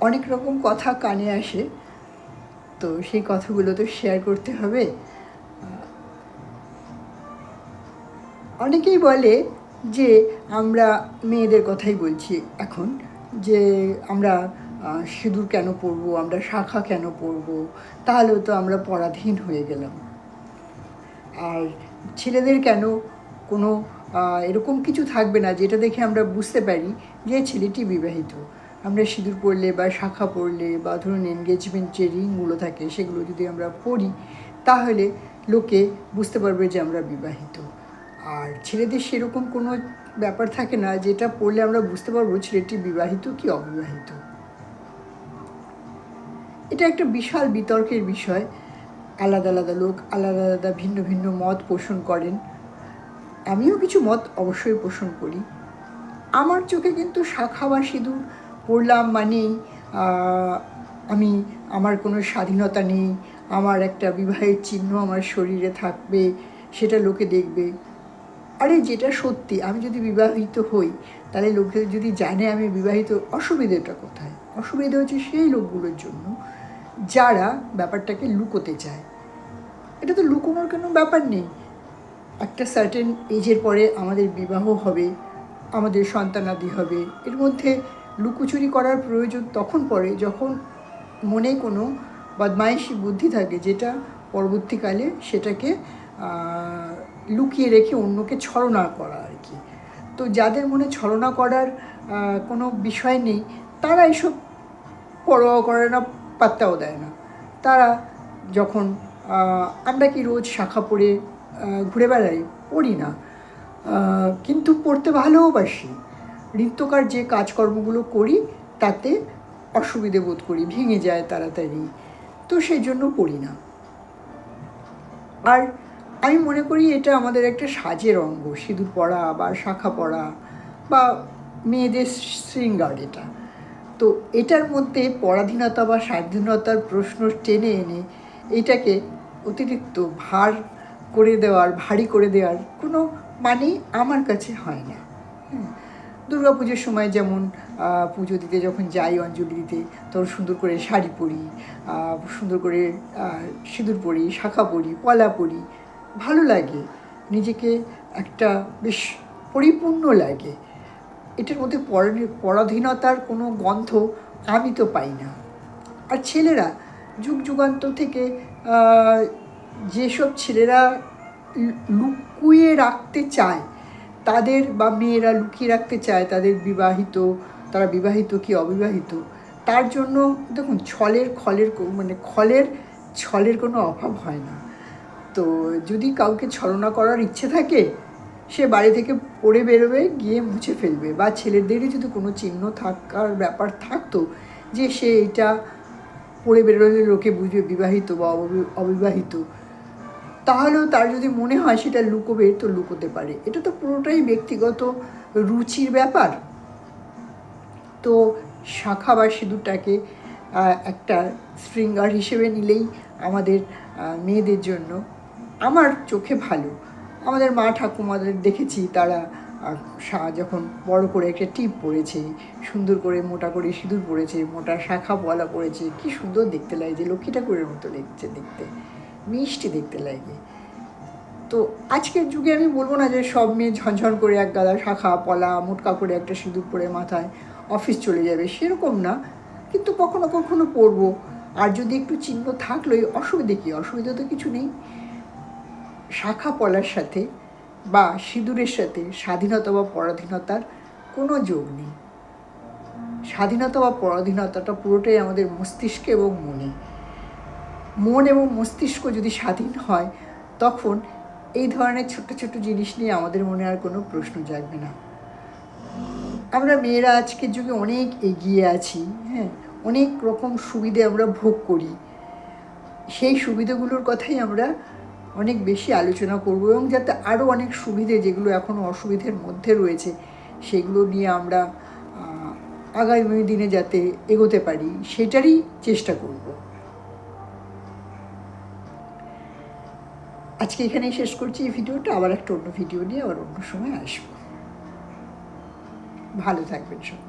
অনেক রকম কথা কানে আসে, তো সেই কথাগুলো তো শেয়ার করতে হবে। অনেকেই বলে যে আমরা মেয়েদের কথাই বলছি এখন, যে আমরা সিঁদুর কেন পরবো, আমরা শাঁখা কেন পরবো, তাহলেও তো আমরা পরাধীন হয়ে গেলাম। আর ছেলেদের কেন কোনো এরকম কিছু থাকবে না যেটা দেখে আমরা বুঝতে পারি যে ছেলেটি বিবাহিত। আমরা সিঁদুর পরলে বা শাঁখা পরলে বা ধরুন এনগেজমেন্ট যে রিংগুলো থাকে সেগুলো যদি আমরা পরি, তাহলে লোকে বুঝতে পারবে যে আমরা বিবাহিত। আর ছেলেদের সেরকম কোনো ব্যাপার থাকে না যেটা পড়লে আমরা বুঝতে পারবো ছেলেটি বিবাহিত কি অবিবাহিত। এটা একটা বিশাল বিতর্কের বিষয়। আলাদা আলাদা লোক আলাদা আলাদা ভিন্ন ভিন্ন মত পোষণ করেন। আমিও কিছু মত অবশ্যই পোষণ করি। আমার চোখে কিন্তু শাঁখা বা সিঁদুর পরলাম মানেই আমি আমার কোনো স্বাধীনতা নেই, আমার একটা বিবাহের চিহ্ন আমার শরীরে থাকবে, সেটা লোকে দেখবে। আরে যেটা সত্যি, আমি যদি বিবাহিত হই তাহলে লোকে যদি জানে আমি বিবাহিত, অসুবিধেটা কোথায়? অসুবিধা হচ্ছে সেই লোকগুলোর জন্য যারা ব্যাপারটাকে লুকোতে চায়। এটা তো লুকোনোর কোনো ব্যাপার নেই। একটা সার্টেন এজের পরে আমাদের বিবাহ হবে, আমাদের সন্তানাদি হবে, এর মধ্যে লুকোচুরি করার প্রয়োজন তখন পড়ে যখন মনে কোনো বদমাইশি বুদ্ধি থাকে, যেটা পরবর্তীকালে সেটাকে লুকিয়ে রেখে অন্যকে ছলনা করা আর কি। তো যাদের মনে ছলনা করার কোনো বিষয় নেই, তারা এসব পরোয়া করে না, পাত্তাও দেয় না। তারা যখন আমরা কি রোজ শাঁখা পরে ঘুরে বেড়াই? পড়ি না, কিন্তু পড়তে ভালোবাসি। নৃত্যকার যে কাজকর্মগুলো করি তাতে অসুবিধে বোধ করি, ভেঙে যায় তাড়াতাড়ি, তো সেই জন্য পড়ি না। আর আমি মনে করি এটা আমাদের একটা সাজের অঙ্গ, সিঁদুর পরা বা শাঁখা পরা বা মেয়েদের শৃঙ্গার এটা। তো এটার মধ্যে পরাধীনতা বা স্বাধীনতার প্রশ্ন টেনে এনে এটাকে অতিরিক্ত ভারী করে দেওয়ার কোনো মানেই আমার কাছে হয় না। দুর্গা পুজোর সময় যেমন পুজো দিতে যখন যাই, অঞ্জলি দিতে, তখন সুন্দর করে শাড়ি পরি, সুন্দর করে সিঁদুর পরি, শাঁখা পরি, পলা পরি, ভালো লাগে, নিজেকে একটা বেশ পরিপূর্ণ লাগে। এটার মধ্যে পরাধীনতার কোনো গন্ধ আমি তো পাই না। আর ছেলেরা যুগ যুগান্তর থেকে যেসব ছেলেরা লুকিয়ে রাখতে চায় তাদের, বা মেয়েরা লুকিয়ে রাখতে চায় তাদের তারা বিবাহিত কি অবিবাহিত, তার জন্য দেখুন ছলের কোনো অভাব হয় না। তো যদি কাউকে ছলনা করার ইচ্ছে থাকে, সে বাড়ি থেকে পড়ে বেরোবে, গিয়ে মুছে ফেলবে। বা ছেলেদেরই যদি কোনো চিহ্ন থাকার ব্যাপার থাকতো যে সে এটা পড়ে বেরোলে লোকে বুঝবে বিবাহিত বা অবিবাহিত, তাহলেও তার যদি মনে হয় সেটা লুকোবে, তো লুকোতে পারে। এটা তো পুরোটাই ব্যক্তিগত রুচির ব্যাপার। তো শাঁখা বা সিঁদুরটাকে একটা শৃঙ্গার হিসেবে নিলেই আমাদের মেয়েদের জন্য আমার চোখে ভালো। আমাদের মা ঠাকুমাদের দেখেছি, তারা যখন বড় করে একটা টিপ পরেছে, সুন্দর করে মোটা করে সিঁদুর পরেছে, মোটা শাঁখা পলা পরেছে, কি সুন্দর দেখতে লাগে, লক্ষ্মী ঠাকুরের মতো লাগছে দেখতে, মিষ্টি দেখতে লাগে। তো আজকের যুগে আমি বলবো না যে সব মেয়ে ঝনঝন করে এক গাদা শাঁখা পলা মোটকা করে একটা সিঁদুর পরে মাথায় অফিস চলে যাবে, সেরকম না, কিন্তু কখনো কখনো পরবো। আর যদি একটু চিহ্ন থাকলেই অসুবিধে কী? অসুবিধা তো কিছু নেই। শাঁখা পলার সাথে বা সিঁদুরের সাথে স্বাধীনতা বা পরাধীনতার কোনো যোগ নেই। স্বাধীনতা বা পরাধীনতাটা পুরোটাই আমাদের মস্তিষ্কে এবং মনে। মন এবং মস্তিষ্ক যদি স্বাধীন হয়, তখন এই ধরনের ছোট্ট ছোট্ট জিনিস নিয়ে আমাদের মনে আর কোনো প্রশ্ন জাগবে না। আমরা মেয়েরা আজকের যুগে অনেক এগিয়ে আছি, হ্যাঁ, অনেক রকম সুবিধে আমরা ভোগ করি। সেই সুবিধেগুলোর কথাই আমরা অনেক বেশি আলোচনা করব, এবং যাতে আরও অনেক সুবিধে যেগুলো এখনও অসুবিধের মধ্যে রয়েছে সেগুলো নিয়ে আমরা আগামী দিনে যাতে এগোতে পারি সেটারই চেষ্টা করব। আজকে এখানেই শেষ করছি এই ভিডিওটা। আবার একটা অন্য ভিডিও নিয়ে আবার অন্য সময় আসবো। ভালো থাকবেন সব।